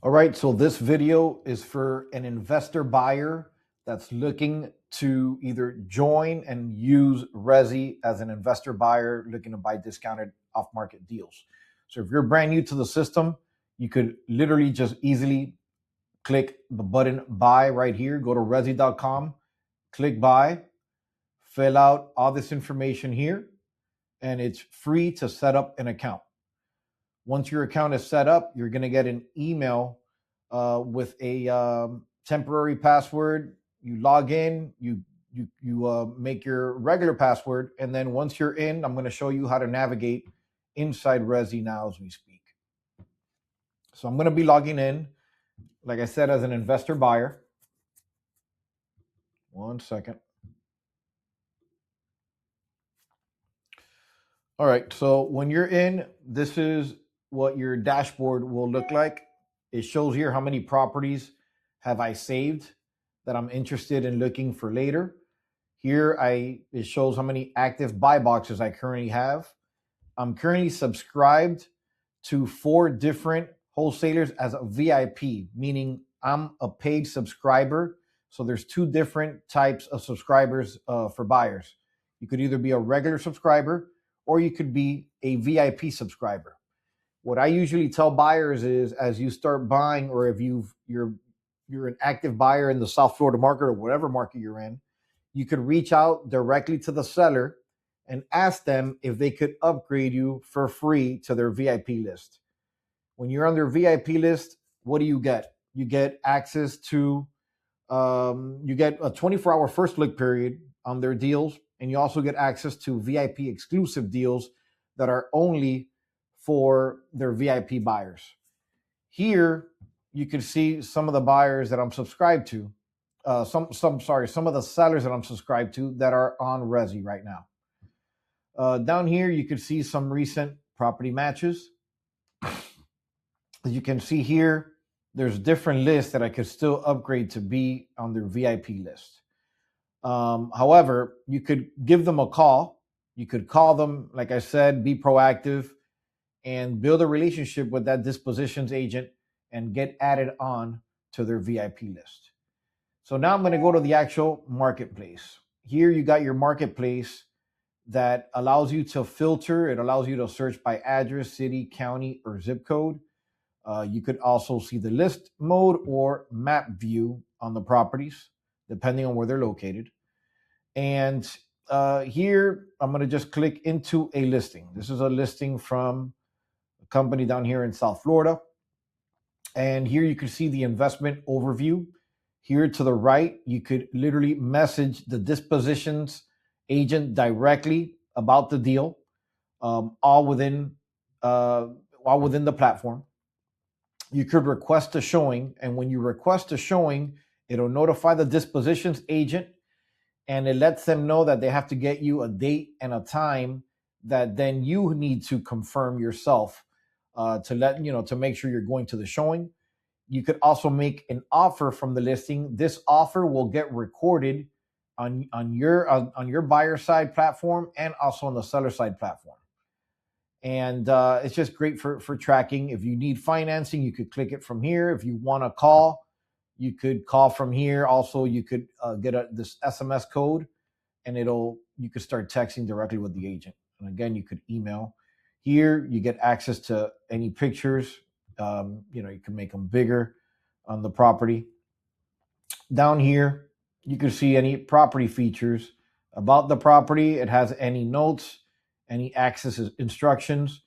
All right, so this video is for an investor buyer that's looking to either join and use Rezzie as an investor buyer looking to buy discounted off-market deals. So if you're brand new to the system, you could literally just easily click the button buy right here, go to Rezzie.com, click buy, fill out all this information here, and it's free to set up an account. Once your account is set up, you're going to get an email with a temporary password. You log in, you make your regular password, and then once you're in, I'm going to show you how to navigate inside Rezzie now as we speak. So I'm going to be logging in, like I said, as an investor buyer. One second. All right, so when you're in, this is what your dashboard will look like. It shows here how many properties have I saved that I'm interested in looking for later. Here it shows how many active buy boxes I currently have. I'm currently subscribed to 4 different wholesalers as a VIP, meaning I'm a paid subscriber. So there's 2 different types of subscribers for buyers. You could either be a regular subscriber or you could be a VIP subscriber. What I usually tell buyers is, as you start buying, or if you're an active buyer in the South Florida market or whatever market you're in, you could reach out directly to the seller and ask them if they could upgrade you for free to their VIP list. When you're on their VIP list, what do you get? You get access to, you get a 24-hour first look period on their deals, and you also get access to VIP exclusive deals that are only for their VIP buyers. Here, you can see some of the buyers that I'm subscribed to, some of the sellers that I'm subscribed to that are on Rezzie right now. Down here, you can see some recent property matches. As you can see here, there's different lists that I could still upgrade to be on their VIP list. However, you could give them a call. You could call them, like I said, be proactive and build a relationship with that dispositions agent and get added on to their VIP list. So now I'm going to go to the actual marketplace. Here you got your marketplace that allows you to filter. It allows you to search by address, city, county, or zip code. You could also see the list mode or map view on the properties, depending on where they're located. And here, I'm going to just click into a listing. This is a listing from a company down here in South Florida. And here you can see the investment overview. Here to the right, you could literally message the dispositions agent directly about the deal, all within the platform. You could request a showing, and when you request a showing, it'll notify the dispositions agent, and it lets them know that they have to get you a date and a time that then you need to confirm yourself to make sure you're going to the showing. You could also make an offer from the listing. This offer will get recorded on your buyer side platform and also on the seller side platform. And it's just great for tracking. If you need financing, you could click it from here. If you want to call, you could call from here. Also, you could get this SMS code, and you could start texting directly with the agent. And again, you could email. Here, you get access to any pictures. You can make them bigger on the property. Down here, you can see any property features about the property. It has any notes, any access instructions.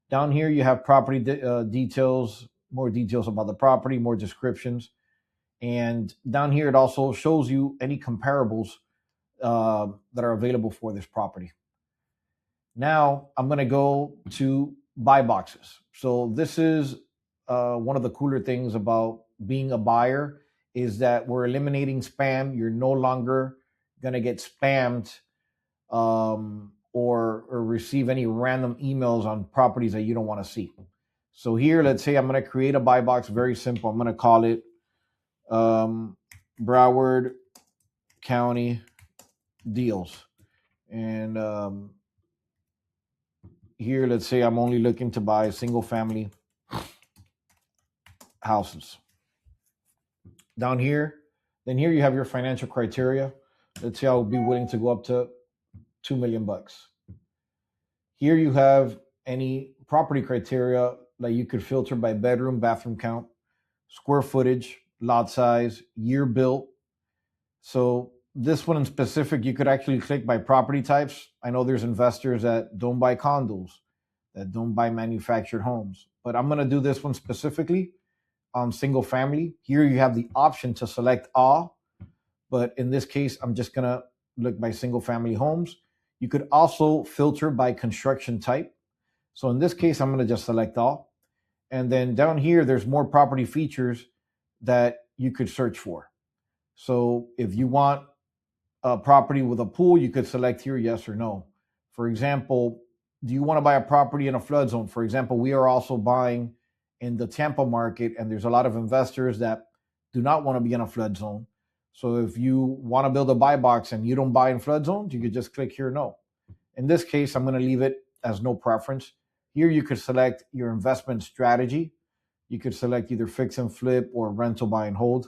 Down here, you have property details, more details about the property, more descriptions. And down here, it also shows you any comparables that are available for this property. Now, I'm going to go to buy boxes. So this is one of the cooler things about being a buyer is that we're eliminating spam. You're no longer going to get spammed or receive any random emails on properties that you don't want to see. So here, let's say I'm going to create a buy box. Very simple. I'm going to call it Broward County Deals. And here, let's say I'm only looking to buy single family houses. Down here, then here you have your financial criteria. Let's say I would be willing to go up to 2 million bucks. Here you have any property criteria that you could filter by bedroom, bathroom count, square footage, lot size, year built. So this one in specific, you could actually click by property types. I know there's investors that don't buy condos, that don't buy manufactured homes, but I'm going to do this one specifically on single family. Here you have the option to select all, but in this case, I'm just going to look by single family homes. You could also filter by construction type. So in this case, I'm going to just select all. And then down here, there's more property features that you could search for. So if you want a property with a pool, you could select here yes or no. For example, do you want to buy a property in a flood zone? For example, we are also buying in the Tampa market, and there's a lot of investors that do not want to be in a flood zone. So if you want to build a buy box and you don't buy in flood zones, you could just click here no. In this case, I'm going to leave it as no preference. Here you could select your investment strategy. You could select either fix and flip or rental buy and hold.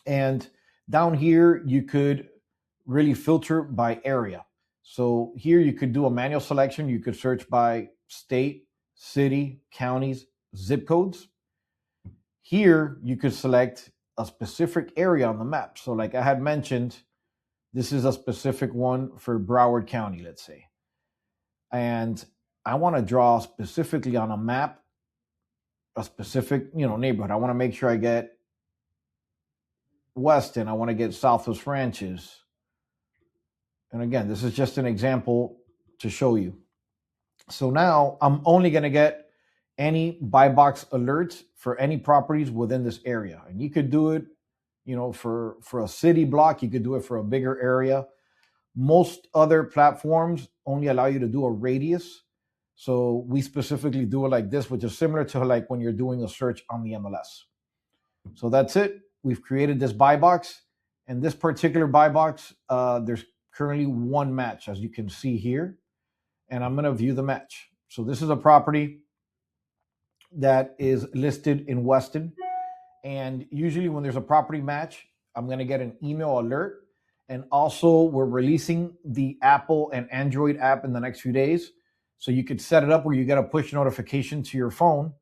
And down here, you could really filter by area. So here you could do a manual selection. You could search by state, city, counties, zip codes. Here you could select a specific area on the map. So like I had mentioned, this is a specific one for Broward County, let's say. And I want to draw specifically on a map, a specific, neighborhood. I want to make sure I get Weston. I want to get Southwest Ranches. And again, this is just an example to show you. So now I'm only going to get any buy box alerts for any properties within this area. And you could do it, for a city block. You could do it for a bigger area. Most other platforms only allow you to do a radius. So we specifically do it like this, which is similar to like when you're doing a search on the MLS. So that's it. We've created this buy box. And this particular buy box, there's currently one match, as you can see here. And I'm going to view the match. So this is a property that is listed in Weston. And usually when there's a property match, I'm going to get an email alert. And also we're releasing the Apple and Android app in the next few days. So you could set it up where you get a push notification to your phone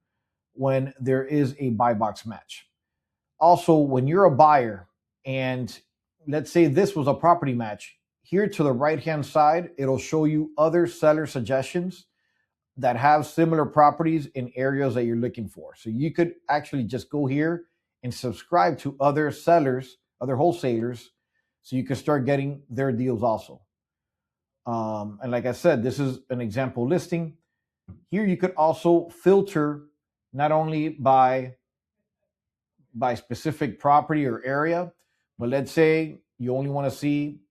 when there is a buy box match. Also, when you're a buyer and let's say this was a property match, here to the right-hand side, it'll show you other seller suggestions that have similar properties in areas that you're looking for. So you could actually just go here and subscribe to other sellers, other wholesalers, so you can start getting their deals also. And like I said, this is an example listing. Here you could also filter not only by specific property or area, but let's say you only want to see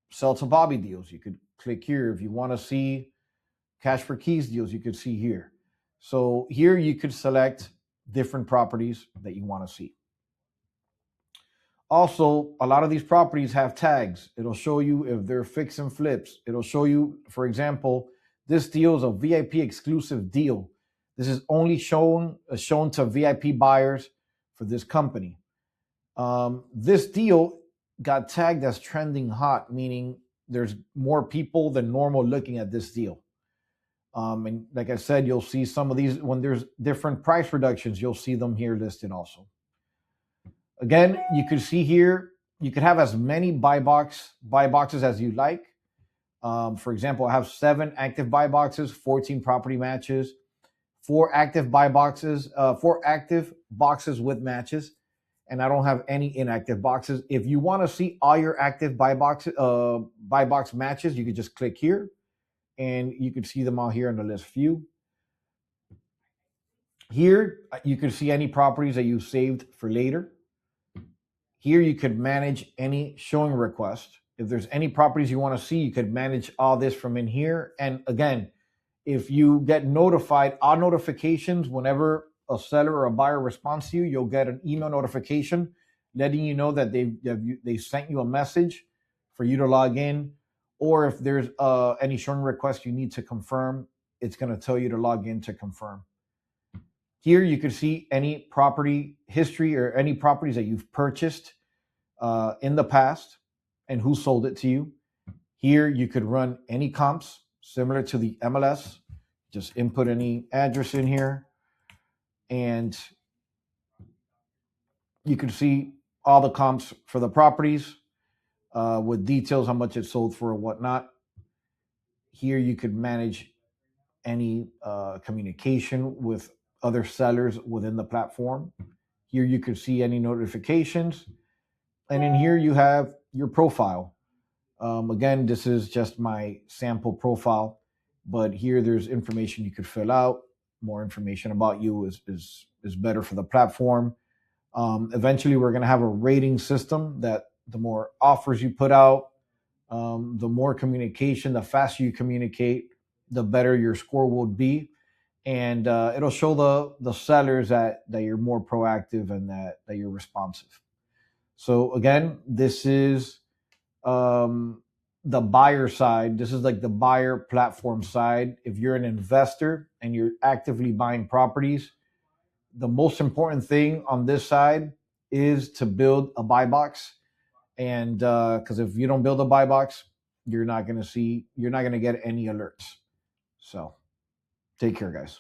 sell to Bobby deals. You could click here. If you want to see cash for keys deals, you could see here. So here you could select different properties that you want to see. Also, a lot of these properties have tags. It'll show you if they're fix and flips. It'll show you, for example, this deal is a VIP exclusive deal. This is only shown to VIP buyers for this company. This deal got tagged as trending hot, meaning there's more people than normal looking at this deal. And like I said, you'll see some of these when there's different price reductions, you'll see them here listed also. Again, you could see here, you could have as many buy boxes as you like. For example, I have 7 active buy boxes, 14 property matches, 4 active buy boxes, 4 active boxes with matches, and I don't have any inactive boxes. If you want to see all your active buy box matches, you could just click here, and you could see them all here in the list view. Here, you can see any properties that you saved for later. Here, you could manage any showing request. If there's any properties you want to see, you could manage all this from in here. And again, if you get notified, all notifications, whenever a seller or a buyer responds to you, you'll get an email notification letting you know that they sent you a message for you to log in. Or if there's any showing request you need to confirm, it's going to tell you to log in to confirm. Here you can see any property history or any properties that you've purchased in the past and who sold it to you. Here you could run any comps similar to the MLS. Just input any address in here and you can see all the comps for the properties with details, how much it sold for and whatnot. Here you could manage any communication with other sellers within the platform. Here you can see any notifications. And in here you have your profile. Again, this is just my sample profile, but here there's information you could fill out. More information about you is better for the platform. Eventually, we're going to have a rating system that the more offers you put out, the more communication, the faster you communicate, the better your score will be. And it'll show the sellers that you're more proactive and that you're responsive. So again, this is the buyer side. This is like the buyer platform side. If you're an investor and you're actively buying properties, the most important thing on this side is to build a buy box. And because if you don't build a buy box, you're not going to get any alerts. So take care, guys.